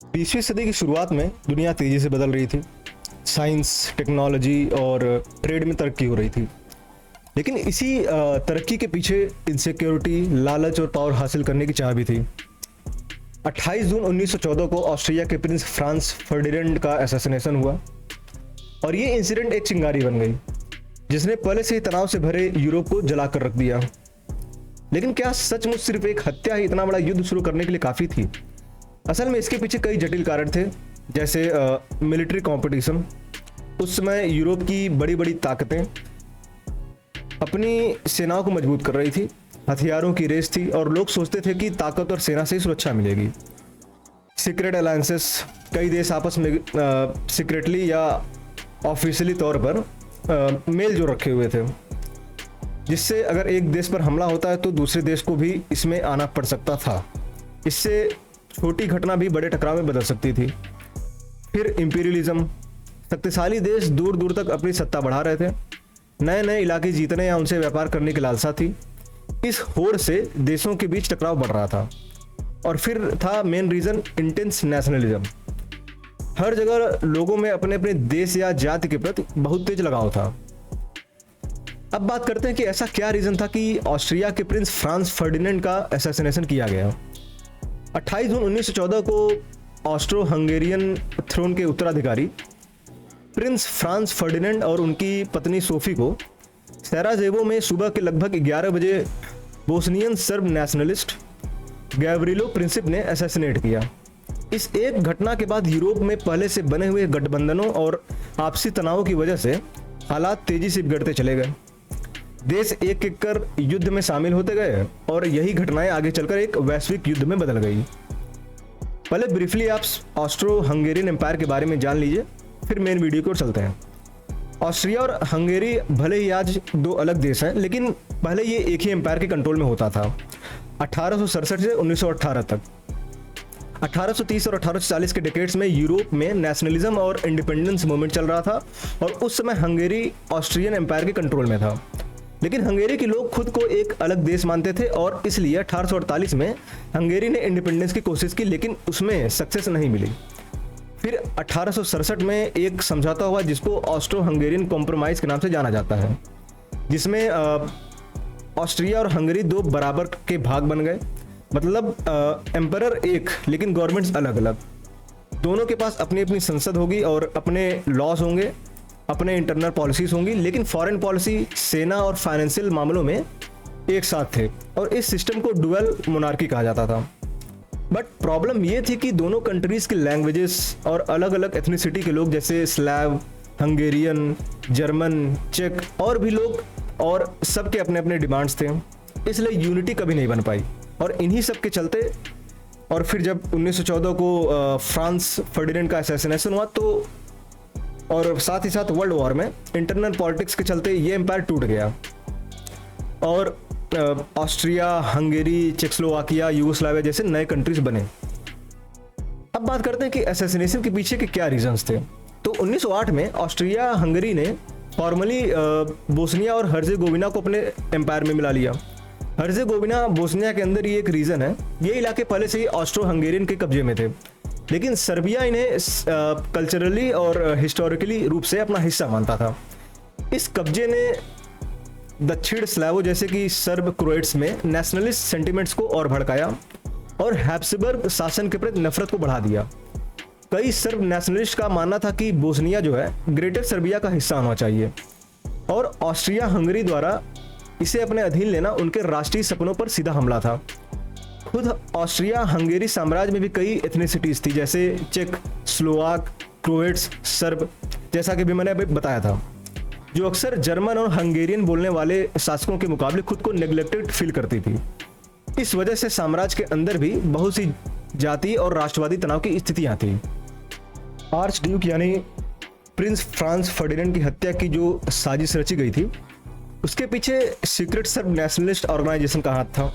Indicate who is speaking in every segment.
Speaker 1: 20वीं सदी की शुरुआत में दुनिया तेजी से बदल रही थी। साइंस, टेक्नोलॉजी और ट्रेड में तरक्की हो रही थी। लेकिन इसी तरक्की के पीछे इनसिक्योरिटी, लालच और पावर हासिल करने की चाह भी थी। 28 जून 1914 को ऑस्ट्रिया के प्रिंस फ्रांस फर्डिनेंड का असैसिनेशन हुआ और ये इंसिडेंट एक चिंगारी बन गई जिसने पहले से ही तनाव से भरे यूरोप को जलाकर रख दिया। लेकिन क्या सचमुच सिर्फ एक हत्या ही इतना बड़ा युद्ध शुरू करने के लिए काफ़ी थी? असल में इसके पीछे कई जटिल कारण थे, जैसे मिलिट्री कंपटीशन। उस समय यूरोप की बड़ी बड़ी ताकतें अपनी सेनाओं को मजबूत कर रही थी, हथियारों की रेस थी और लोग सोचते थे कि ताकत और सेना से ही सुरक्षा मिलेगी। सीक्रेट अलायंसेस, कई देश आपस में सीक्रेटली या ऑफिशियली तौर पर मेल जो रखे हुए थे, जिससे अगर एक देश पर हमला होता है तो दूसरे देश को भी इसमें आना पड़ सकता था। इससे छोटी घटना भी बड़े टकराव में बदल सकती थी। फिर इंपीरियलिज्म, शक्तिशाली देश दूर दूर तक अपनी सत्ता बढ़ा रहे थे, नए नए इलाके जीतने या उनसे व्यापार करने की लालसा थी। इस होड़ से देशों के बीच टकराव बढ़ रहा था। और फिर था मेन रीजन, इंटेंस नेशनलिज्म। हर जगह लोगों में अपने अपने देश या जाति के प्रति बहुत तेज लगाव था। अब बात करते हैं कि ऐसा क्या रीजन था कि ऑस्ट्रिया के प्रिंस फ्रांस फर्डिनेंड का असैसिनेशन किया गया। 28 जून 1914 को ऑस्ट्रो हंगेरियन थ्रोन के उत्तराधिकारी प्रिंस फ्रांस फर्डिनेंड और उनकी पत्नी सोफी को सराजेवो में सुबह के लगभग 11 बजे बोस्नियन सर्ब नेशनलिस्ट गैब्रिलो प्रिंसिप ने असैसिनेट किया। इस एक घटना के बाद यूरोप में पहले से बने हुए गठबंधनों और आपसी तनावों की वजह से हालात तेजी से बिगड़ते चले गए। देश एक एक कर युद्ध में शामिल होते गए और यही घटनाएं आगे चलकर एक वैश्विक युद्ध में बदल गई। पहले ब्रीफली आप ऑस्ट्रो हंगेरियन एम्पायर के बारे में जान लीजिए, फिर मेन वीडियो की ओर चलते हैं। ऑस्ट्रिया और हंगेरी भले ही आज दो अलग देश हैं, लेकिन पहले ये एक ही एम्पायर के कंट्रोल में होता था। 1867 से 1918 तक। 1830 और 1840 के डिकेड्स में यूरोप में नेशनलिज्म और इंडिपेंडेंस मूवमेंट चल रहा था और उस समय हंगेरी ऑस्ट्रियन एम्पायर के कंट्रोल में था। लेकिन हंगेरी के लोग खुद को एक अलग देश मानते थे और इसलिए 1848 में हंगेरी ने इंडिपेंडेंस की कोशिश की, लेकिन उसमें सक्सेस नहीं मिली। फिर 1867 में एक समझौता हुआ जिसको ऑस्ट्रो हंगेरियन कॉम्प्रोमाइज़ के नाम से जाना जाता है, जिसमें ऑस्ट्रिया और हंगेरी दो बराबर के भाग बन गए। मतलब एम्परर एक, लेकिन गवर्नमेंट्स अलग अलग। दोनों के पास अपनी अपनी संसद होगी और अपने लॉज होंगे, अपने इंटरनल पॉलिसीज होंगी, लेकिन फॉरेन पॉलिसी, सेना और फाइनेंशियल मामलों में एक साथ थे और इस सिस्टम को डुअल मोनार्की कहा जाता था। बट प्रॉब्लम ये थी कि दोनों कंट्रीज के लैंग्वेजेस और अलग अलग एथनिसिटी के लोग, जैसे स्लैव, हंगेरियन, जर्मन, चेक और भी लोग, और सबके अपने अपने डिमांड्स थे, इसलिए यूनिटी कभी नहीं बन पाई। और इन्हीं सब के चलते और फिर जब 1914 को फ्रांस फर्डिनेंड का असैसिनेशन हुआ तो, और साथ ही साथ वर्ल्ड वॉर में इंटरनल पॉलिटिक्स के चलते ये एम्पायर टूट गया और ऑस्ट्रिया, हंगेरी, चेकोस्लोवाकिया, यूगोस्लाविया जैसे नए कंट्रीज बने। अब बात करते हैं कि असैसिनेशन के पीछे के क्या रीजंस थे। तो 1908 में ऑस्ट्रिया हंगेरी ने फॉर्मली बोस्निया और हर्जेगोविना को अपने एम्पायर में मिला लिया। हर्जेगोविना बोस्निया के अंदर ही एक रीजन है। ये इलाके पहले से ही ऑस्ट्रो हंगेरियन के कब्जे में थे, लेकिन सर्बिया इन्हें कल्चरली और हिस्टोरिकली रूप से अपना हिस्सा मानता था। इस कब्जे ने दक्षिण स्लावो जैसे कि सर्ब क्रोएट्स में नेशनलिस्ट सेंटिमेंट्स को और भड़काया और हैब्सबर्ग शासन के प्रति नफरत को बढ़ा दिया। कई सर्ब नेशनलिस्ट का मानना था कि बोस्निया जो है ग्रेटर सर्बिया का हिस्सा होना चाहिए और ऑस्ट्रिया हंगरी द्वारा इसे अपने अधीन लेना उनके राष्ट्रीय सपनों पर सीधा हमला था। खुद ऑस्ट्रिया हंगेरी साम्राज्य में भी कई एथनिसिटीज थी, जैसे चेक, स्लोवाक, क्रोएट्स, सर्ब, जैसा कि भी मैंने अभी बताया था, जो अक्सर जर्मन और हंगेरियन बोलने वाले शासकों के मुकाबले खुद को नेग्लेक्टेड फील करती थी। इस वजह से साम्राज्य के अंदर भी बहुत सी जातीय और राष्ट्रवादी तनाव की स्थितियां थी। आर्च ड्यूक यानी प्रिंस फ्रांस फर्डिनेंड की हत्या की जो साजिश रची गई थी, उसके पीछे सीक्रेट सर्ब नेशनलिस्ट ऑर्गेनाइजेशन का हाथ था,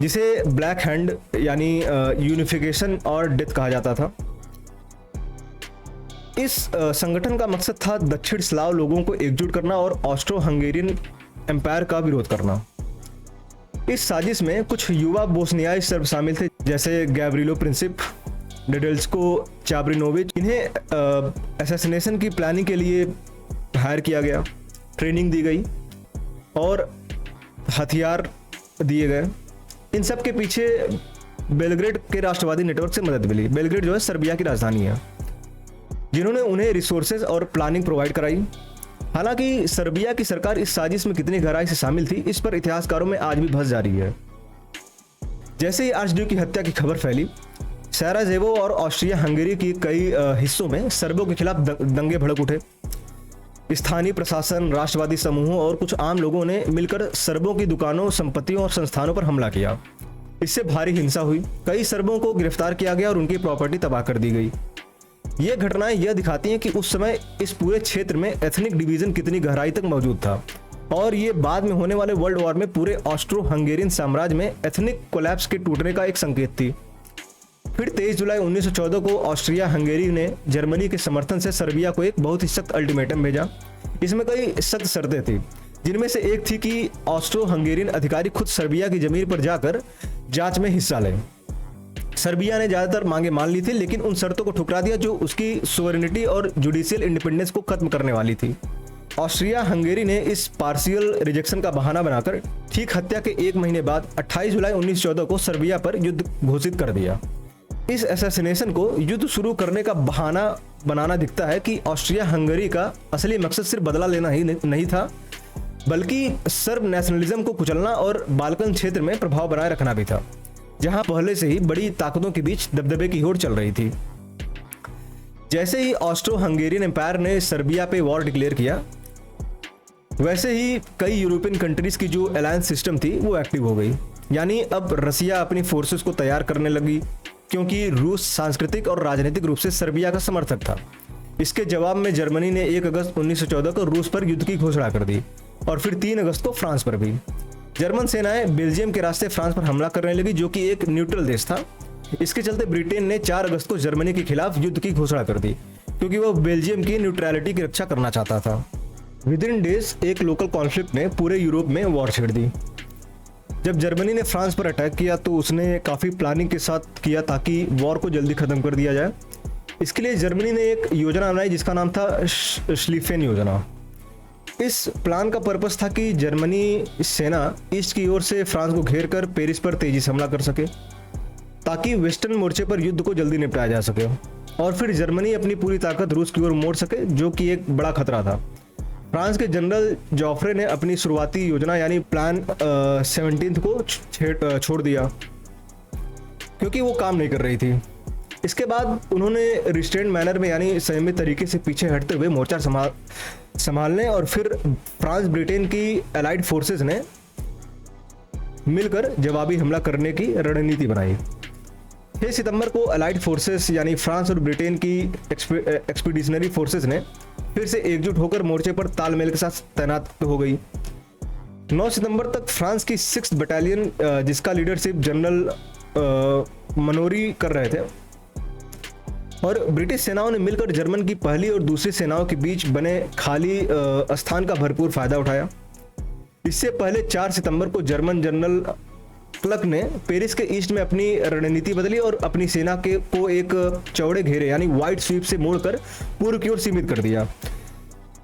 Speaker 1: जिसे ब्लैक हैंड यानी यूनिफिकेशन और डेथ कहा जाता था। इस संगठन का मकसद था दक्षिण स्लाव लोगों को एकजुट करना और ऑस्ट्रो हंगेरियन एम्पायर का विरोध करना। इस साजिश में कुछ युवा बोस्नियाई सर्ब शामिल थे, जैसे गैब्रिलो प्रिंसिप, नेडेल्स्को चाब्रिनोविच, इन्हें असैसिनेशन की प्लानिंग के लिए हायर किया गया, ट्रेनिंग दी गई और हथियार दिए गए। इन सब के पीछे बेलग्रेड के राष्ट्रवादी नेटवर्क से मदद मिली। बेलग्रेड जो है सर्बिया की राजधानी है, जिन्होंने उन्हें रिसोर्सेज और प्लानिंग प्रोवाइड कराई। हालांकि सर्बिया की सरकार इस साजिश में कितनी गहराई से शामिल थी, इस पर इतिहासकारों में आज भी बहस जारी है। जैसे ही आर्चड्यूक की हत्या की खबर फैली, सराजेवो और ऑस्ट्रिया हंगेरी की कई हिस्सों में सर्बों के खिलाफ दंगे भड़क उठे। स्थानीय प्रशासन, राष्ट्रवादी समूहों और कुछ आम लोगों ने मिलकर सर्बों की दुकानों, संपत्तियों और संस्थानों पर हमला किया। इससे भारी हिंसा हुई, कई सर्बों को गिरफ्तार किया गया और उनकी प्रॉपर्टी तबाह कर दी गई। ये घटनाएं यह दिखाती हैं कि उस समय इस पूरे क्षेत्र में एथनिक डिवीजन कितनी गहराई तक मौजूद था, और ये बाद में होने वाले वर्ल्ड वॉर में पूरे ऑस्ट्रो हंगेरियन साम्राज्य में एथनिक कोलैप्स के टूटने का एक संकेत थी। फिर 23 जुलाई 1914 को ऑस्ट्रिया हंगेरी ने जर्मनी के समर्थन से सर्बिया को एक बहुत ही सख्त अल्टीमेटम भेजा। इसमें कई सख्त शर्तें थी, जिनमें से एक थी कि ऑस्ट्रो हंगेरियन अधिकारी खुद सर्बिया की जमीन पर जाकर जांच में हिस्सा लें। सर्बिया ने ज़्यादातर मांगे मान ली थी, लेकिन उन शर्तों को ठुकरा दिया जो उसकी सोवरेनिटी और जुडिशियल इंडिपेंडेंस को खत्म करने वाली थी। ऑस्ट्रिया हंगेरी ने इस पार्शियल रिजेक्शन का बहाना बनाकर ठीक हत्या के एक महीने बाद 28 जुलाई 1914 को सर्बिया पर युद्ध घोषित कर दिया। इस असैसिनेशन को युद्ध शुरू करने का बहाना बनाना दिखता है कि ऑस्ट्रिया हंगेरी का असली मकसद सिर्फ बदला लेना ही नहीं था, बल्कि सर्ब नेशनलिज्म को कुचलना और बाल्कन क्षेत्र में प्रभाव बनाए रखना भी था, जहां पहले से ही बड़ी ताकतों के बीच दबदबे की होड़ चल रही थी। जैसे ही ऑस्ट्रो हंगेरियन एम्पायर ने सर्बिया पे वॉर डिक्लेयर किया, वैसे ही कई यूरोपियन कंट्रीज की जो अलायंस सिस्टम थी वो एक्टिव हो गई। यानी अब रसिया अपनी फोर्सेस को तैयार करने लगी, क्योंकि रूस सांस्कृतिक और राजनीतिक रूप से सर्बिया का समर्थक था। इसके जवाब में जर्मनी ने 1 अगस्त 1914 को रूस पर युद्ध की घोषणा कर दी, और फिर 3 अगस्त को फ्रांस पर भी। जर्मन सेनाएं बेल्जियम के रास्ते फ्रांस पर हमला करने लगी, जो कि एक न्यूट्रल देश था। इसके चलते ब्रिटेन ने 4 अगस्त को जर्मनी के खिलाफ युद्ध की घोषणा कर दी, क्योंकि वह बेल्जियम की न्यूट्रलिटी की रक्षा करना चाहता था। विद इन डेज एक लोकल कॉन्फ्लिक्ट ने पूरे यूरोप में वॉर छेड़ दी। जब जर्मनी ने फ्रांस पर अटैक किया तो उसने काफ़ी प्लानिंग के साथ किया ताकि वॉर को जल्दी ख़त्म कर दिया जाए। इसके लिए जर्मनी ने एक योजना बनाई जिसका नाम था श्लीफेन योजना। इस प्लान का पर्पस था कि जर्मनी सेना ईस्ट की ओर से फ्रांस को घेर कर पेरिस पर तेजी से हमला कर सके, ताकि वेस्टर्न मोर्चे पर युद्ध को जल्दी निपटाया जा सके, और फिर जर्मनी अपनी पूरी ताकत रूस की ओर मोड़ सके, जो कि एक बड़ा खतरा था। फ्रांस के जनरल जॉफ्रे ने अपनी शुरुआती योजना यानी प्लान 17 को छोड़ दिया, क्योंकि वो काम नहीं कर रही थी। इसके बाद उन्होंने रिस्ट्रेंट मैनर में यानी संयमित तरीके से पीछे हटते हुए मोर्चा संभालने और फिर फ्रांस ब्रिटेन की अलाइड फोर्सेस ने मिलकर जवाबी हमला करने की रणनीति बनाई। 6 सितंबर को अलाइड फोर्सेस यानी फ्रांस और ब्रिटेन की एक्सपीडिशनरी फोर्सेस ने फिर से एकजुट होकर मोर्चे पर तालमेल के साथ तैनात हो गई। 9 सितंबर तक फ्रांस की 6th बटालियन, जिसका लीडरशिप जनरल मनोरी कर रहे थे, और ब्रिटिश सेनाओं ने मिलकर जर्मन की पहली और दूसरी सेनाओं के बीच बने खाली स्थान का भरपूर फायदा उठाया। इससे पहले 4 सितंबर को जर्मन जनरल क्लक ने पेरिस के ईस्ट में अपनी रणनीति बदली और अपनी सेना को एक चौड़े घेरे यानी वाइड स्वीप से मोड़कर पूर्व की ओर सीमित कर दिया,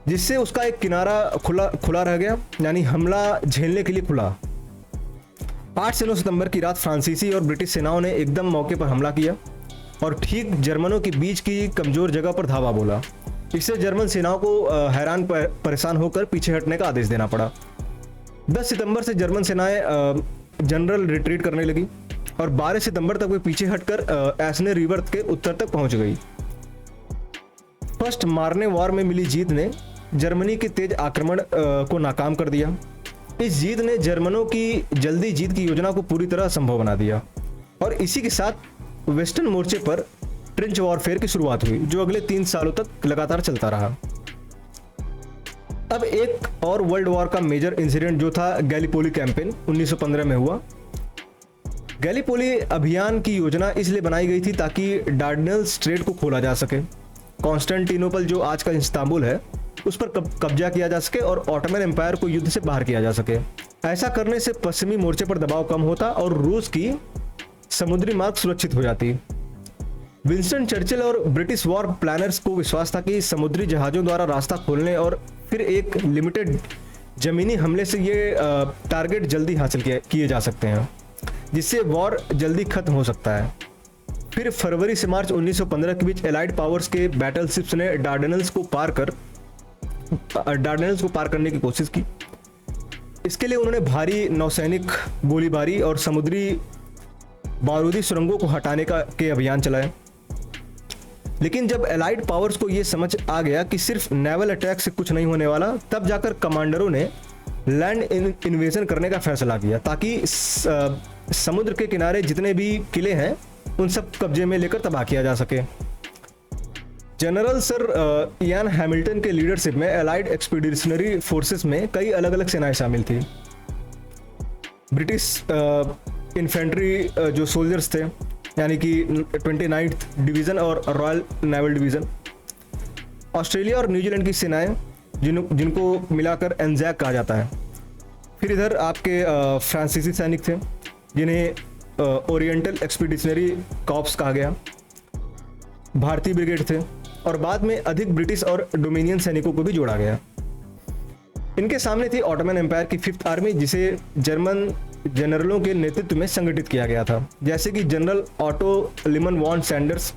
Speaker 1: जिससे उसका एक किनारा खुला रह गया, यानी हमला झेलने के लिए खुला। 8 से 9 सितंबर की रात फ्रांसीसी और ब्रिटिश सेनाओं ने एकदम मौके पर हमला किया और ठीक जर्मनों के बीच की कमजोर जगह पर धावा बोला। इससे जर्मन सेनाओं को हैरान परेशान होकर पीछे हटने का आदेश देना पड़ा। 10 सितंबर से जर्मन सेनाएं जनरल रिट्रीट करने लगी और 12 सितंबर तक वे पीछे हटकर एस्ने रिवर के उत्तर तक पहुंच गई। फर्स्ट मार्ने वॉर में मिली जीत ने जर्मनी के तेज आक्रमण को नाकाम कर दिया। इस जीत ने जर्मनों की जल्दी जीत की योजना को पूरी तरह असंभव बना दिया और इसी के साथ वेस्टर्न मोर्चे पर ट्रेंच वॉरफेयर की शुरुआत हुई, जो अगले 3 सालों तक लगातार चलता रहा। अब एक और वर्ल्ड वॉर का मेजर इंसिडेंट जो था गैलीपोली कैंपेन 1915 में हुआ। गैलीपोली अभियान की योजना इसलिए बनाई गई थी ताकि डार्डनेल्स स्ट्रेट को खोला जा सके, कॉन्स्टेंटिनोपल जो आज का इस्तांबुल है उस पर कब्जा किया जा सके और ऑटोमन एम्पायर को युद्ध से बाहर किया जा सके। ऐसा करने से पश्चिमी मोर्चे पर दबाव कम होता और रूस की समुद्री मार्ग सुरक्षित हो जाती। विंस्टन चर्चिल और ब्रिटिश वॉर प्लानर्स को विश्वास था कि समुद्री जहाज़ों द्वारा रास्ता खोलने और फिर एक लिमिटेड ज़मीनी हमले से ये टारगेट जल्दी हासिल किए जा सकते हैं, जिससे वॉर जल्दी खत्म हो सकता है। फिर फरवरी से मार्च 1915 के बीच एलाइड पावर्स के बैटल शिप्स ने डार्डेनल्स को पार करने की कोशिश की। इसके लिए उन्होंने भारी नौसैनिक गोलीबारी और समुद्री बारूदी सुरंगों को हटाने के अभियान चलाए। लेकिन जब एलाइड पावर्स को यह समझ आ गया कि सिर्फ नेवल अटैक से कुछ नहीं होने वाला, तब जाकर कमांडरों ने लैंड इन्वेजन करने का फैसला किया, ताकि समुद्र के किनारे जितने भी किले हैं उन सब कब्जे में लेकर तबाह किया जा सके। जनरल सर इयान हैमिल्टन के लीडरशिप में एलाइड एक्सपीडिशनरी फोर्सेस में कई अलग अलग सेनाएं शामिल थी। ब्रिटिश इन्फेंट्री जो सोल्जर्स थे, यानी कि 29th डिवीज़न और रॉयल नेवल डिवीज़न, ऑस्ट्रेलिया और न्यूजीलैंड की सेनाएं जिनको मिलाकर एनजैक कहा जाता है। फिर इधर आपके फ्रांसीसी सैनिक थे जिन्हें ओरिएंटल एक्सपीडिशनरी कॉर्प्स कहा गया, भारतीय ब्रिगेड थे, और बाद में अधिक ब्रिटिश और डोमिनियन सैनिकों को भी जोड़ा गया। इनके सामने थी ऑटोमन एम्पायर की 5th आर्मी, जिसे जर्मन जनरलों के नेतृत्व में संगठित किया गया था, जैसे कि जनरल ऑटो लिमन वॉन सैंडर्स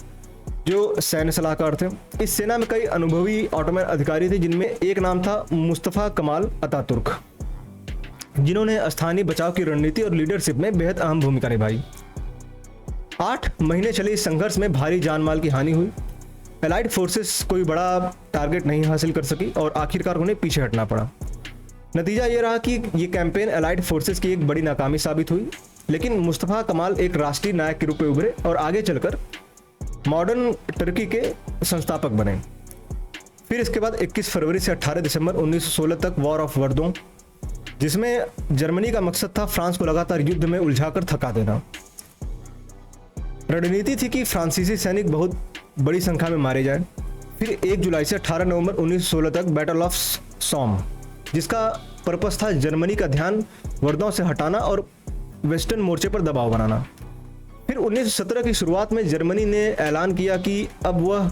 Speaker 1: जो सैन्य सलाहकार थे। इस सेना में कई अनुभवी ऑटोमन अधिकारी थे, जिनमें एक नाम था मुस्तफ़ा कमाल अतातुर्क, जिन्होंने स्थानीय बचाव की रणनीति और लीडरशिप में बेहद अहम भूमिका निभाई। 8 महीने चले इस संघर्ष में भारी जानमाल की हानि हुई। एलाइड फोर्सेस कोई बड़ा टारगेट नहीं हासिल कर सकी और आखिरकार उन्हें पीछे हटना पड़ा। नतीजा ये रहा कि ये कैंपेन एलाइड फोर्सेस की एक बड़ी नाकामी साबित हुई, लेकिन मुस्तफ़ा कमाल एक राष्ट्रीय नायक के रूप में उभरे और आगे चलकर मॉडर्न टर्की के संस्थापक बने। फिर इसके बाद 21 फरवरी से 18 दिसंबर 1916 तक वॉर ऑफ वर्दों, जिसमें जर्मनी का मकसद था फ्रांस को लगातार युद्ध में उलझाकर थका देना। रणनीति थी कि फ्रांसीसी सैनिक बहुत बड़ी संख्या में मारे जाएं। फिर 1 जुलाई से 18 नवंबर 1916 तक बैटल ऑफ सॉम, जिसका पर्पस था जर्मनी का ध्यान वर्दों से हटाना और वेस्टर्न मोर्चे पर दबाव बनाना। फिर 1917 की शुरुआत में जर्मनी ने ऐलान किया कि अब वह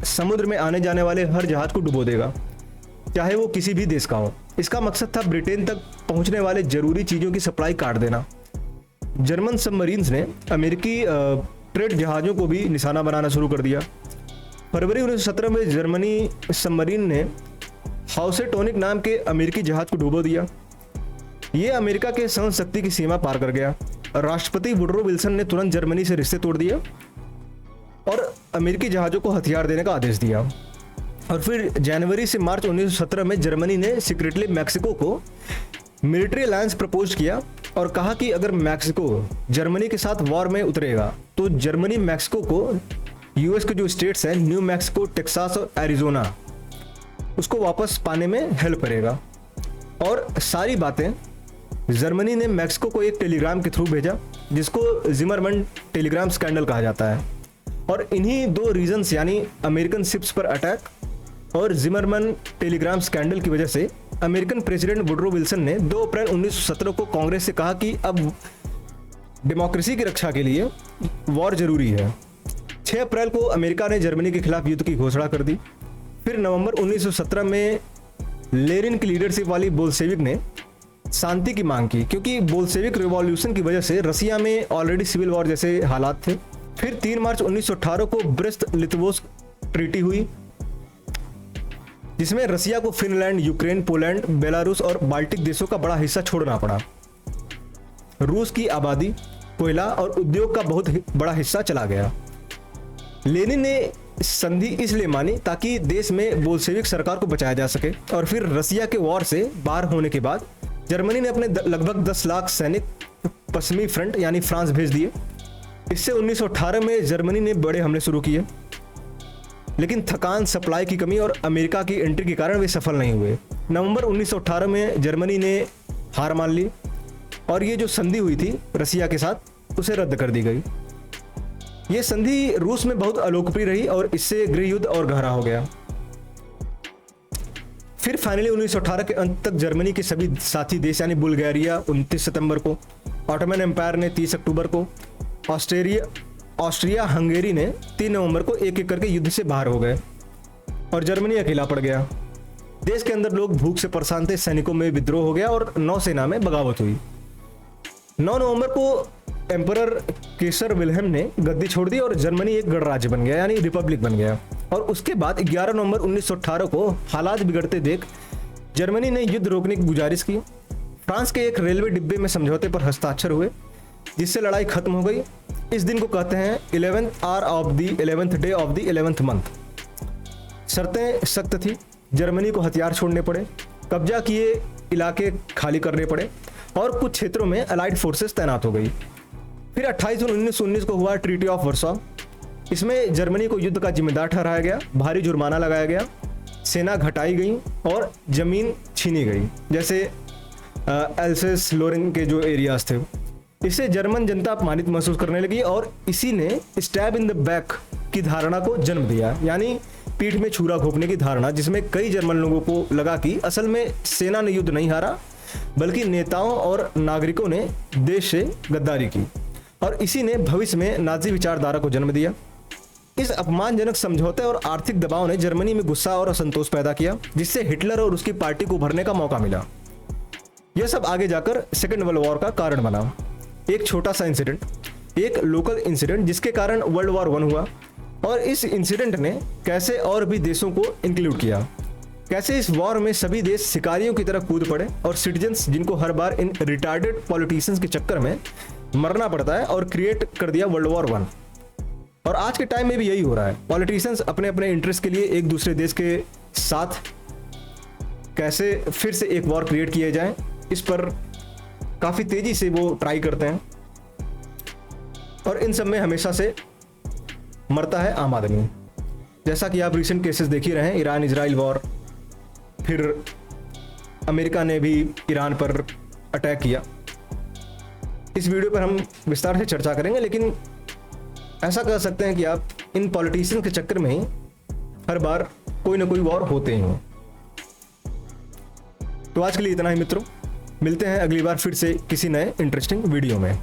Speaker 1: समुद्र में आने जाने वाले हर जहाज को डुबो देगा, चाहे वो किसी भी देश का हो। इसका मकसद था ब्रिटेन तक पहुंचने वाले जरूरी चीज़ों की सप्लाई काट देना। जर्मन सबमरीन्स ने अमेरिकी ट्रेड जहाज़ों को भी निशाना बनाना शुरू कर दिया। फरवरी 1917 में जर्मनी सबमरीन ने हाउसेटोनिक नाम के अमेरिकी जहाज को डुबो दिया। ये अमेरिका के सहन शक्ति की सीमा पार कर गया। राष्ट्रपति वुडरो विल्सन ने तुरंत जर्मनी से रिश्ते तोड़ दिए और अमेरिकी जहाज़ों को हथियार देने का आदेश दिया। और फिर जनवरी से मार्च 1917 में जर्मनी ने सीक्रेटली मैक्सिको को मिलिट्री अलायंस प्रपोज किया और कहा कि अगर मैक्सिको जर्मनी के साथ वॉर में उतरेगा तो जर्मनी मैक्सिको को यूएस के जो स्टेट्स हैं न्यू मैक्सिको, टेक्सास और एरिजोना, उसको वापस पाने में हेल्प करेगा। और सारी बातें जर्मनी ने मैक्सिको को एक टेलीग्राम के थ्रू भेजा, जिसको जिमरमैन टेलीग्राम स्कैंडल कहा जाता है। और इन्हीं 2 रीजन्स, यानी अमेरिकन शिप्स पर अटैक और जिमरमैन टेलीग्राम स्कैंडल की वजह से अमेरिकन प्रेसिडेंट वुडरो विल्सन ने 2 अप्रैल 1917 को कांग्रेस से कहा कि अब डेमोक्रेसी की रक्षा के लिए वॉर जरूरी है। 6 अप्रैल को अमेरिका ने जर्मनी के खिलाफ युद्ध की घोषणा कर दी। फिर नवंबर 1917 में लेनिन की लीडरशिप वाली बोल्शेविक ने शांति की मांग की, क्योंकि बोल्शेविक रिवॉल्यूशन की वजह से रसिया में ऑलरेडी सिविल वॉर जैसे हालात थे। फिर 3 मार्च 1918 को ब्रेस्ट लिथोवोस्क ट्रीटी हुई, जिसमें रसिया को फिनलैंड, यूक्रेन, पोलैंड, बेलारूस और बाल्टिक देशों का बड़ा हिस्सा छोड़ना पड़ा। रूस की आबादी, कोयला और उद्योग का बहुत बड़ा हिस्सा चला गया। लेनिन ने संधि इसलिए मानी ताकि देश में बोल्शेविक सरकार को बचाया जा सके। और फिर रसिया के वॉर से बाहर होने के बाद जर्मनी ने अपने लगभग 10 लाख सैनिक पश्चिमी फ्रंट यानी फ्रांस भेज दिए। इससे 1918 में जर्मनी ने बड़े हमले शुरू किए, लेकिन थकान, सप्लाई की कमी और अमेरिका की एंट्री के कारण वे सफल नहीं हुए। नवंबर 1918 में जर्मनी ने हार मान ली और ये जो संधि हुई थी रसिया के साथ, उसे रद्द कर दी गई। ये संधि रूस में बहुत अलोकप्रिय रही और इससे गृह युद्ध और गहरा हो गया। फिर फाइनली 1918 के अंत तक जर्मनी के सभी साथी देश यानी बुल्गारिया 29 सितंबर को, ऑटोमन एम्पायर ने 30 अक्टूबर को, ऑस्ट्रिया हंगेरी ने 3 नवंबर को एक एक करके युद्ध से बाहर हो गए और जर्मनी अकेला पड़ गया। देश के अंदर लोग भूख से परेशान थे, सैनिकों में विद्रोह हो गया और नौसेना में बगावत हुई। 9 नवंबर को एम्परर केसर विल्हेम ने गद्दी छोड़ दी और जर्मनी एक गणराज्य बन गया, यानी रिपब्लिक बन गया। और उसके बाद 11 नवंबर 1918 को हालात बिगड़ते देख जर्मनी ने युद्ध रोकने की गुजारिश की। फ्रांस के एक रेलवे डिब्बे में समझौते पर हस्ताक्षर हुए, जिससे लड़ाई खत्म हो गई। इस दिन को कहते हैं 11th hour of the 11th day of the 11th month। शर्तें सख्त थी, जर्मनी को हथियार छोड़ने पड़े, कब्जा किए इलाके खाली करने पड़े और कुछ क्षेत्रों में अलाइड फोर्सेस तैनात हो गई। फिर 28 जून 1919 को हुआ ट्रीटी ऑफ वर्सो। इसमें जर्मनी को युद्ध का जिम्मेदार ठहराया गया, भारी जुर्माना लगाया गया, सेना घटाई गई और जमीन छीनी गई, जैसे एल्सेस लोरेन के जो एरियाज थे। इससे जर्मन जनता अपमानित महसूस करने लगी और इसी ने स्टैब इन द बैक की धारणा को जन्म दिया, यानी पीठ में छुरा घोंपने की धारणा, जिसमें कई जर्मन लोगों को लगा कि असल में सेना ने युद्ध नहीं हारा, बल्कि नेताओं और नागरिकों ने देश से गद्दारी की और इसी ने भविष्य में नाजी विचारधारा को जन्म दिया। इस अपमानजनक समझौते और आर्थिक दबाव ने जर्मनी में गुस्सा और असंतोष पैदा किया, जिससे हिटलर और उसकी पार्टी को उभरने का मौका मिला। यह सब आगे जाकर सेकेंड वर्ल्ड वॉर का कारण बना। एक छोटा सा इंसिडेंट, एक लोकल इंसिडेंट जिसके कारण वर्ल्ड वॉर 1 हुआ, और इस इंसिडेंट ने कैसे और भी देशों को इंक्लूड किया, कैसे इस वॉर में सभी देश शिकारियों की तरह कूद पड़े और सिटीजन्स जिनको हर बार इन रिटार्डेड पॉलिटिशियंस के चक्कर में मरना पड़ता है, और क्रिएट कर दिया वर्ल्ड वॉर 1। और आज के टाइम में भी यही हो रहा है। पॉलिटिशियंस अपने अपने इंटरेस्ट के लिए एक दूसरे देश के साथ कैसे फिर से एक वॉर क्रिएट किए जाए, इस पर काफ़ी तेजी से वो ट्राई करते हैं और इन सब में हमेशा से मरता है आम आदमी। जैसा कि आप रिसेंट केसेस देख ही रहे हैं, ईरान इजराइल वॉर, फिर अमेरिका ने भी ईरान पर अटैक किया। इस वीडियो पर हम विस्तार से चर्चा करेंगे, लेकिन ऐसा कह सकते हैं कि आप इन पॉलिटिशियन के चक्कर में ही हर बार कोई ना कोई वॉर होते ही हैं। तो आज के लिए इतना ही मित्रों, मिलते हैं अगली बार फिर से किसी नए इंटरेस्टिंग वीडियो में।